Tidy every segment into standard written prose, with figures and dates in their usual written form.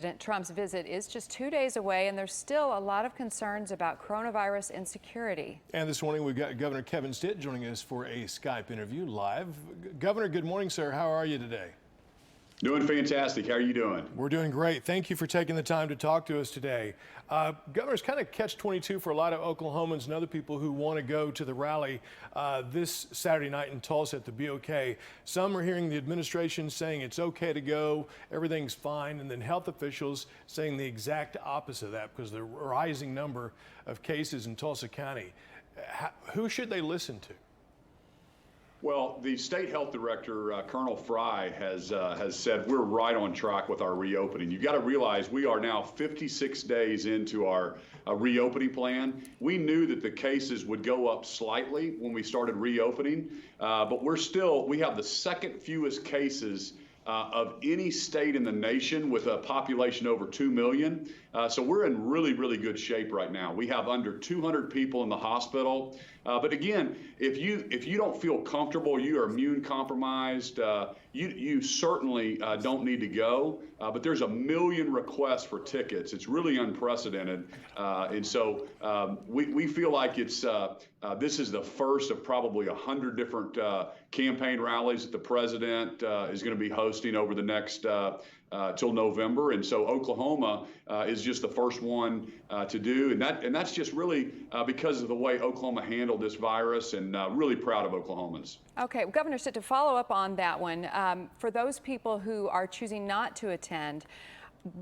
President Trump's visit is just 2 days away, and there's still a lot of concerns about coronavirus insecurity. And this morning we've got Governor Kevin Stitt joining us for a Skype interview live. Governor, good morning, sir. How are you today? Doing fantastic. How are you doing? We're doing great. Thank you for taking the time to talk to us today. Governor's kind of catch-22 for a lot of Oklahomans and other people who want to go to the rally this Saturday night in Tulsa at the BOK. Some are hearing the administration saying it's okay to go, everything's fine, and then health officials saying the exact opposite of that because of the rising number of cases in Tulsa County. Who should they listen to? Well, the state health director, Colonel Fry, has said we're right on track with our reopening. You've got to realize we are now 56 days into our reopening plan. We knew that the cases would go up slightly when we started reopening, but we have the second fewest cases of any state in the nation with a population over 2 million. So we're in really, really good shape right now. We have under 200 people in the hospital. But again, if you don't feel comfortable, you are immune compromised, you certainly don't need to go. But there's 1 million requests for tickets. It's really unprecedented. And so we feel like this is the first of probably 100 different campaign rallies that the president is going to be hosting over the next till November. And so Oklahoma is just the first one to do. And that's just really because of the way Oklahoma handled this virus, and really proud of Oklahomans. Okay, Governor Stitt, to follow up on that one, for those people who are choosing not to attend,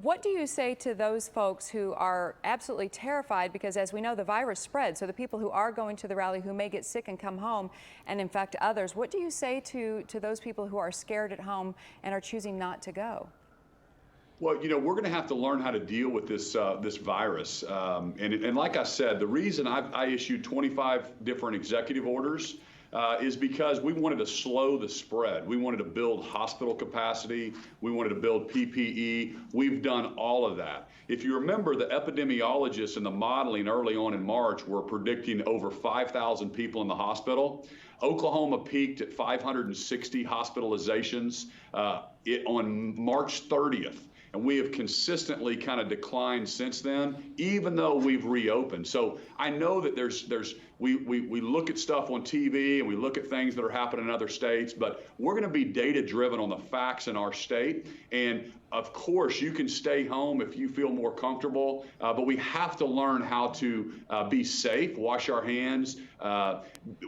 what do you say to those folks who are absolutely terrified because, as we know, the virus spreads? So the people who are going to the rally who may get sick and come home and infect others, what do you say to those people who are scared at home and are choosing not to go? Well, we're going to have to learn how to deal with this virus. And like I said, the reason I issued 25 different executive orders is because we wanted to slow the spread. We wanted to build hospital capacity. We wanted to build PPE. We've done all of that. If you remember, the epidemiologists and the modeling early on in March were predicting over 5,000 people in the hospital. Oklahoma peaked at 560 hospitalizations on March 30th. And we have consistently kind of declined since then, even though we've reopened. So I know that we look at stuff on TV and we look at things that are happening in other states, but we're going to be data driven on the facts in our state. And of course, you can stay home if you feel more comfortable, but we have to learn how to be safe, wash our hands.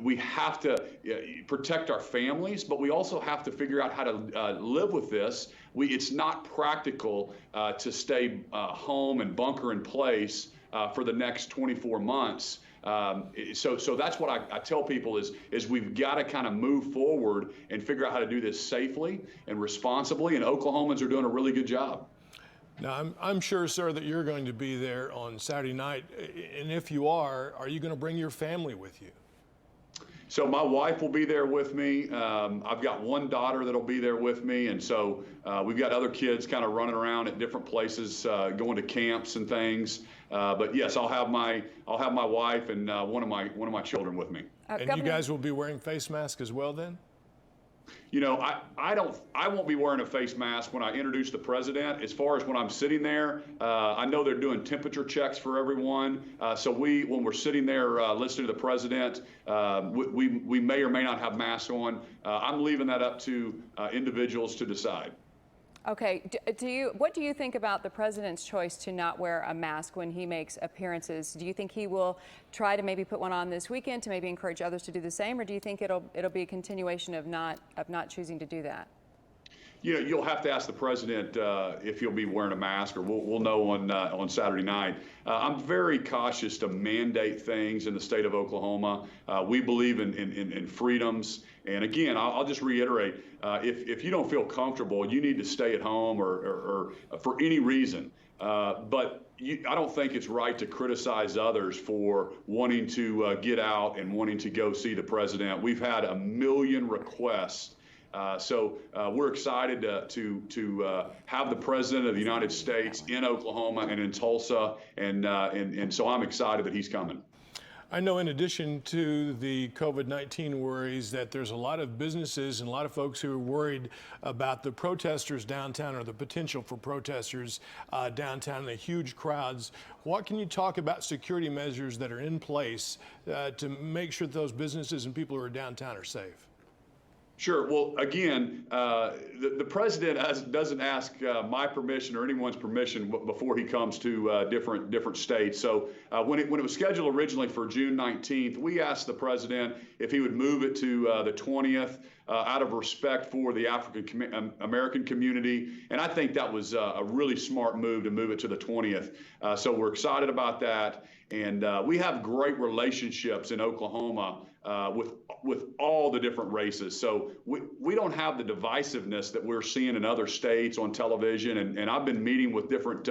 We have to protect our families, but we also have to figure out how to live with this. It's not practical to stay home and bunker in place for the next 24 months. So that's what I tell people is we've got to kind of move forward and figure out how to do this safely and responsibly, and Oklahomans are doing a really good job. Now, I'm sure, sir, that you're going to be there on Saturday night, and if you are you going to bring your family with you? So my wife will be there with me. I've got one daughter that'll be there with me, and so we've got other kids kind of running around at different places, going to camps and things. But yes, I'll have my wife and one of my children with me. And Governor, you guys will be wearing face masks as well, then? I won't be wearing a face mask when I introduce the president. As far as when I'm sitting there, I know they're doing temperature checks for everyone. So when we're sitting there listening to the president, we may or may not have masks on. I'm leaving that up to individuals to decide. Okay, what do you think about the president's choice to not wear a mask when he makes appearances? Do you think he will try to maybe put one on this weekend to maybe encourage others to do the same, or do you think it'll be a continuation of not choosing to do that? You'll have to ask the president if he'll be wearing a mask, or we'll know on Saturday night. I'm very cautious to mandate things in the state of Oklahoma. We believe in freedoms. And again, I'll just reiterate, if you don't feel comfortable, you need to stay at home or for any reason. But I don't think it's right to criticize others for wanting to get out and wanting to go see the president. We've had 1 million requests. So we're excited to have the President of the United States in Oklahoma and in Tulsa, and so I'm excited that he's coming. I know in addition to the COVID-19 worries that there's a lot of businesses and a lot of folks who are worried about the protesters downtown or the potential for protesters downtown and the huge crowds. What can you talk about security measures that are in place to make sure that those businesses and people who are downtown are safe? Sure. Well, again, the president doesn't ask my permission or anyone's permission before he comes to different states. So when it was scheduled originally for June 19th, we asked the president if he would move it to the 20th out of respect for the African American community. And I think that was a really smart move to move it to the 20th. So we're excited about that. And we have great relationships in Oklahoma with all the different races. So we don't have the divisiveness that we're seeing in other states on television. And I've been meeting with different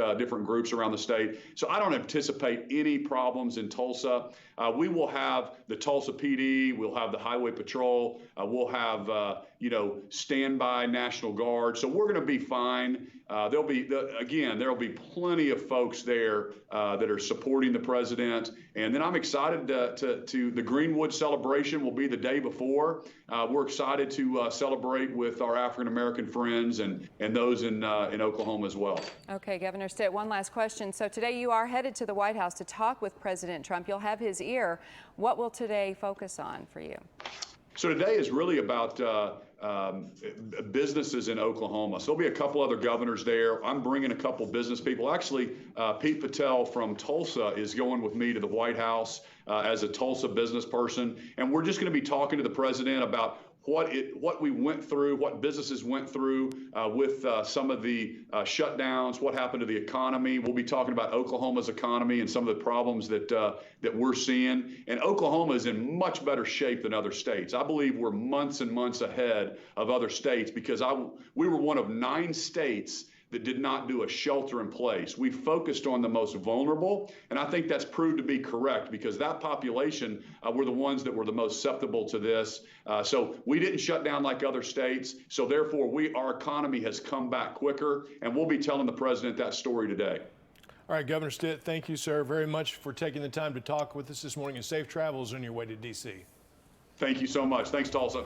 groups around the state. So I don't anticipate any problems in Tulsa. We will have the Tulsa PD, we'll have the Highway Patrol, we'll have standby National Guard. So we're going to be fine. There'll be plenty of folks there that are supporting the president. And then I'm excited to the Greenwood celebration will be the day before. We're excited to celebrate with our African American friends and those in Oklahoma as well. Okay, Governor Stitt, one last question. So today you are headed to the White House to talk with President Trump. You'll have his ear. What will today focus on for you? So today is really about businesses in Oklahoma. So there'll be a couple other governors there. I'm bringing a couple business people. Actually, Pete Patel from Tulsa is going with me to the White House as a Tulsa business person. And we're just going to be talking to the president about what we went through, what businesses went through with some of the shutdowns, what happened to the economy. We'll be talking about Oklahoma's economy and some of the problems that we're seeing. And Oklahoma is in much better shape than other states. I believe we're months and months ahead of other states because we were one of 9 states that did not do a shelter in place. We focused on the most vulnerable, and I think that's proved to be correct because that population were the ones that were the most susceptible to this. So we didn't shut down like other states. So therefore, our economy has come back quicker, and we'll be telling the president that story today. All right, Governor Stitt, thank you, sir, very much for taking the time to talk with us this morning, and safe travels on your way to D.C. Thank you so much. Thanks, Tulsa.